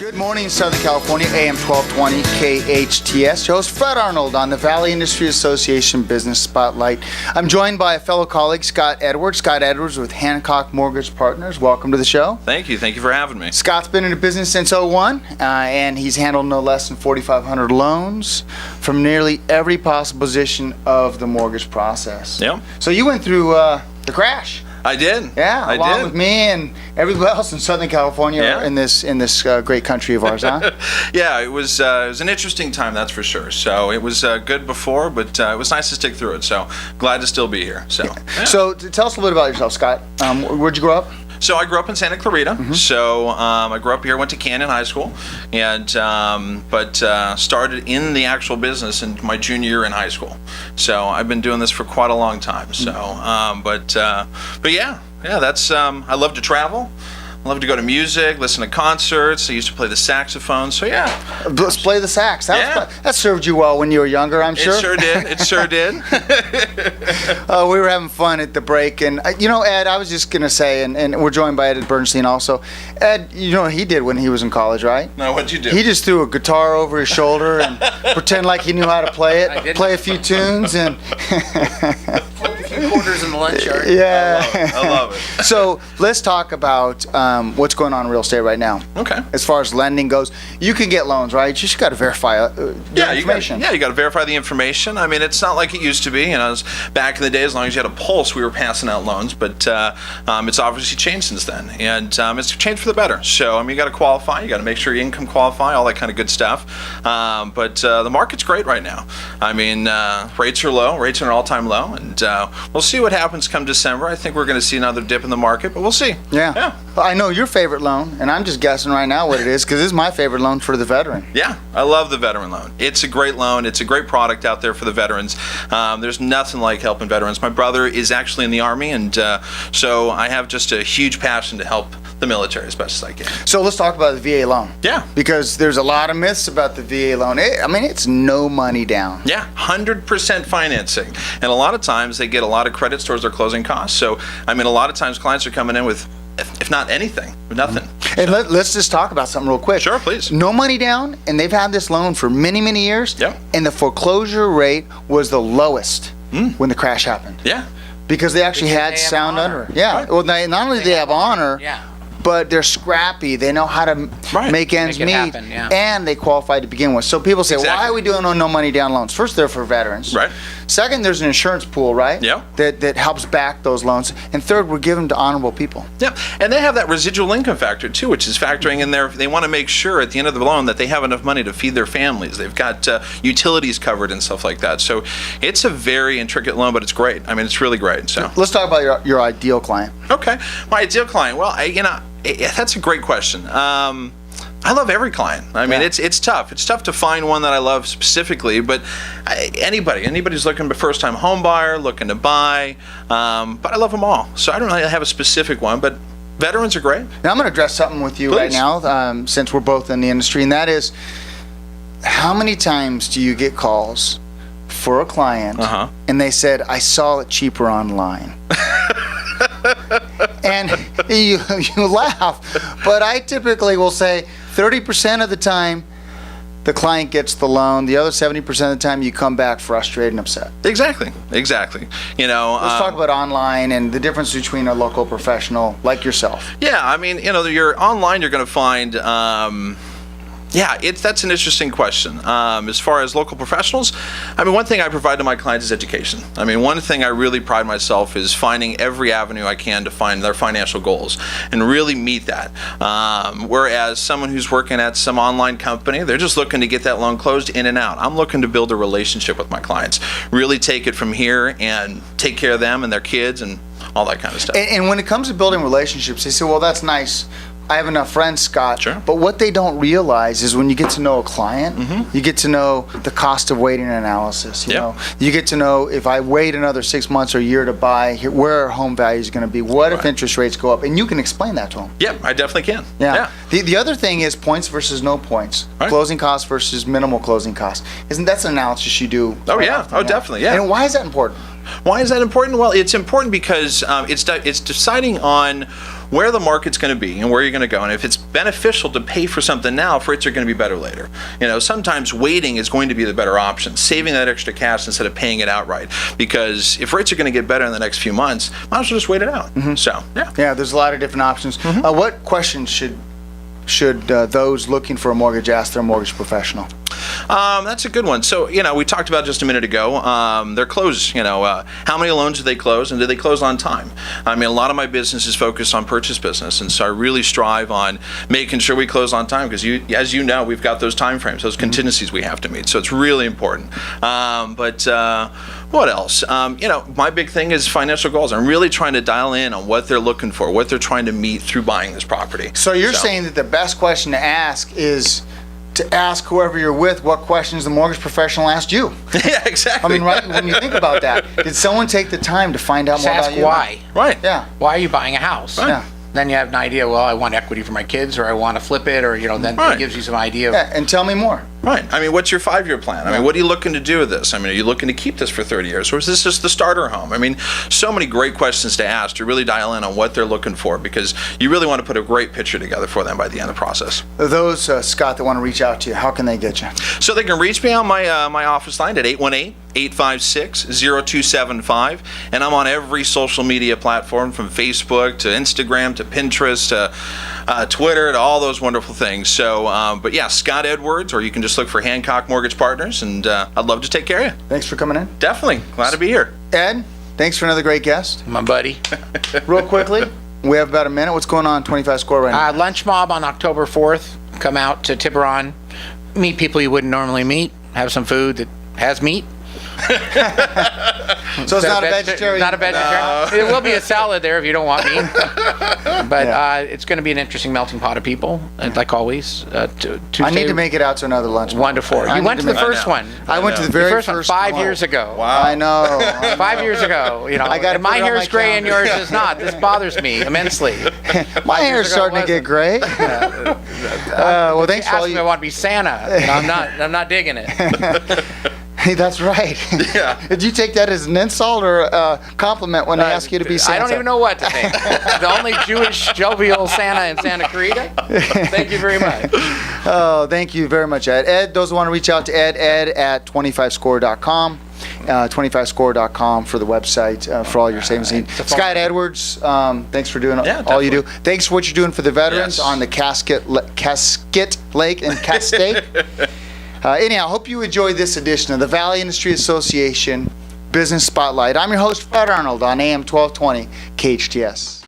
Good morning, Southern California, AM 1220, KHTS. Your host, Fred Arnold, on the Valley Industry Association Business Spotlight. I'm joined by a fellow colleague, Scott Edwards. Scott Edwards with Hancock Mortgage Partners. Welcome to the show. Thank you. Thank you for having me. Scott's been in the business since '01, and he's handled no less than 4,500 loans from nearly every possible position of the mortgage process. Yep. So you went through the crash. I did. Yeah, along with me and everybody else in Southern California in this great country of ours, huh? Yeah, it was an interesting time, that's for sure. So it was good before, but it was nice to stick through it. So glad to still be here. So, yeah. So tell us a little bit about yourself, Scott. Where'd you grow up? So I grew up in Santa Clarita. Mm-hmm. So I grew up here, went to Canyon High School, and but started in the actual business in my junior year in high school. So I've been doing this for quite a long time. So, but yeah, that's I love to travel. I love to go to music, listen to concerts. I used to play the saxophone. So yeah, let's play the sax. That served you well when you were younger, I'm sure. It sure did. It sure did. We were having fun at the break, and Ed, I was just gonna say, and we're joined by Ed Bernstein also. Ed, you know what he did when he was in college, right? No, what'd you do? He just threw a guitar over his shoulder and pretend like he knew how to play it, play a few tunes, and quarters in the lunch yard. Yeah, I love it. So let's talk about what's going on in real estate right now. Okay. As far as lending goes, you can get loans, right? You just got to verify information. You got to verify the information. I mean, it's not like it used to be. It's back in the day, as long as you had a pulse, we were passing out loans. But it's obviously changed since then, and it's changed for the better. So you got to qualify. You got to make sure your income qualify, all that kind of good stuff. But the market's great right now. I mean, rates are low. Rates are an all-time low, and we'll see what happens come December. I think we're going to see another dip in the market, but we'll see. Yeah. Well, I know your favorite loan, and I'm just guessing right now what it is, because this is my favorite loan for the veteran. Yeah, I love the veteran loan. It's a great loan. It's a great product out there for the veterans. There's nothing like helping veterans. My brother is actually in the Army, and so I have just a huge passion to help the military as best as I can. So let's talk about the VA loan. Yeah. Because there's a lot of myths about the VA loan. It's no money down. Yeah, 100% financing. And a lot of times they get a lot of credits towards their closing costs. So, a lot of times clients are coming in with, if not anything, with nothing. Mm-hmm. And let's just talk about something real quick. Sure, please. No money down, and they've had this loan for many, many years. Yep. And the foreclosure rate was the lowest when the crash happened. Yeah. Because they actually had sound under. Yeah. Right. Well, not only do they have honor, but they're scrappy. They know how to make ends meet, happen, and they qualify to begin with. So people say, why are we doing no money down loans? First, they're for veterans. Right. Second, there's an insurance pool, right? Yeah. That helps back those loans. And third, we're giving them to honorable people. Yeah, and they have that residual income factor too, which is factoring in there. They want to make sure at the end of the loan that they have enough money to feed their families. They've got utilities covered and stuff like that. So it's a very intricate loan, but it's great. It's really great. So let's talk about your ideal client. Okay, my ideal client. Well, that's a great question. I love every client. It's tough. It's tough to find one that I love specifically, but anybody's looking, first time home buyer, looking to buy, but I love them all. So I don't really have a specific one, but veterans are great. Now I'm going to address something with you right now, since we're both in the industry, and that is, how many times do you get calls for a client and they said, I saw it cheaper online? And you laugh, but I typically will say 30% of the time the client gets the loan. The other 70% of the time you come back frustrated and upset. Exactly. Let's talk about online and the difference between a local professional like yourself. Yeah, you're online, you're going to find that's an interesting question. As far as local professionals, one thing I provide to my clients is education. One thing I really pride myself is finding every avenue I can to find their financial goals and really meet that. Whereas someone who's working at some online company, they're just looking to get that loan closed in and out. I'm looking to build a relationship with my clients, really take it from here and take care of them and their kids and all that kind of stuff. And when it comes to building relationships, they say, well, that's nice. I have enough friends, Scott. Sure. But what they don't realize is when you get to know a client, you get to know the cost of waiting analysis. You know, you get to know if I wait another 6 months or a year to buy, where are home values going to be? What if interest rates go up? And you can explain that to them. Yep, I definitely can. Yeah. The other thing is points versus no points. Right. Closing costs versus minimal closing costs. That's an analysis you do? Oh, yeah. Oh, definitely. Yeah. And why is that important? Why is that important? Well, it's important because it's deciding on where the market's going to be and where you're going to go. And if it's beneficial to pay for something now, for rates are going to be better later. Sometimes waiting is going to be the better option, saving that extra cash instead of paying it outright. Because if rates are going to get better in the next few months, might as well just wait it out. So, yeah. Yeah, there's a lot of different options. What questions should those looking for a mortgage ask their mortgage professional? That's a good one. So, we talked about just a minute ago, their close, how many loans do they close and do they close on time? I mean, a lot of my business is focused on purchase business, and so I really strive on making sure we close on time because, as you know, we've got those time frames, those contingencies we have to meet. So it's really important. But what else? My big thing is financial goals. I'm really trying to dial in on what they're looking for, what they're trying to meet through buying this property. So you're saying that the best question to ask is to ask whoever you're with what questions the mortgage professional asked you. Yeah, exactly. I mean, right, when you think about that, did someone take the time to find out Just more ask about you? why. Right. Yeah. Why are you buying a house? Right. Yeah. Then you have an idea, well, I want equity for my kids, or I want to flip it, or, then Right. it gives you some idea of, Yeah, and tell me more. Right. I mean, what's your 5-year plan? I mean, what are you looking to do with this? I mean, are you looking to keep this for 30 years, or is this just the starter home? I mean, so many great questions to ask to really dial in on what they're looking for, because you really want to put a great picture together for them by the end of the process. Those, Scott, that want to reach out to you, how can they get you? So they can reach me on my office line at 818-856-0275, and I'm on every social media platform from Facebook to Instagram to Pinterest to Twitter to all those wonderful things. So, but yeah, Scott Edwards, or you can just look for Hancock Mortgage Partners, and I'd love to take care of you. Thanks for coming in. Definitely. Glad to be here. Ed, thanks for another great guest. my buddy. Real quickly, we have about a minute. What's going on 25 Score right now? Lunch mob on October 4th. Come out to Tiburon, meet people you wouldn't normally meet, have some food that has meat. So it's not a vegetarian? Not a vegetarian. There will be a salad there if you don't want meat. But it's going to be an interesting melting pot of people, like always. I need to make it out to another lunch. 1 to 4. I You need went to to the make- first one. I went to the The very first one 5 one. years ago. Wow. I know. 5 years ago, I gotta and my put it on hair my is gray and calendar. yours is not. This bothers me immensely. My hair's starting to get gray. Well, thanks for all Ask me if I you. want to be Santa. I'm not digging it. Hey, that's right. Yeah. Did you take that as an insult or a compliment when they ask you to be Santa? I don't even know what to think. The only Jewish jovial Santa in Santa Clarita. Thank you very much. Oh, thank you very much, Ed. Ed, those who want to reach out to Ed at 25score.com. 25score.com for the website for all your savings needs. It's a phone Scott number. Edwards, thanks for doing Yeah, all you do. definitely. Thanks for what you're doing for the veterans Yes. on the Casket Lake and Cascade. Anyhow, hope you enjoyed this edition of the Valley Industry Association Business Spotlight. I'm your host, Fred Arnold, on AM 1220 KHTS.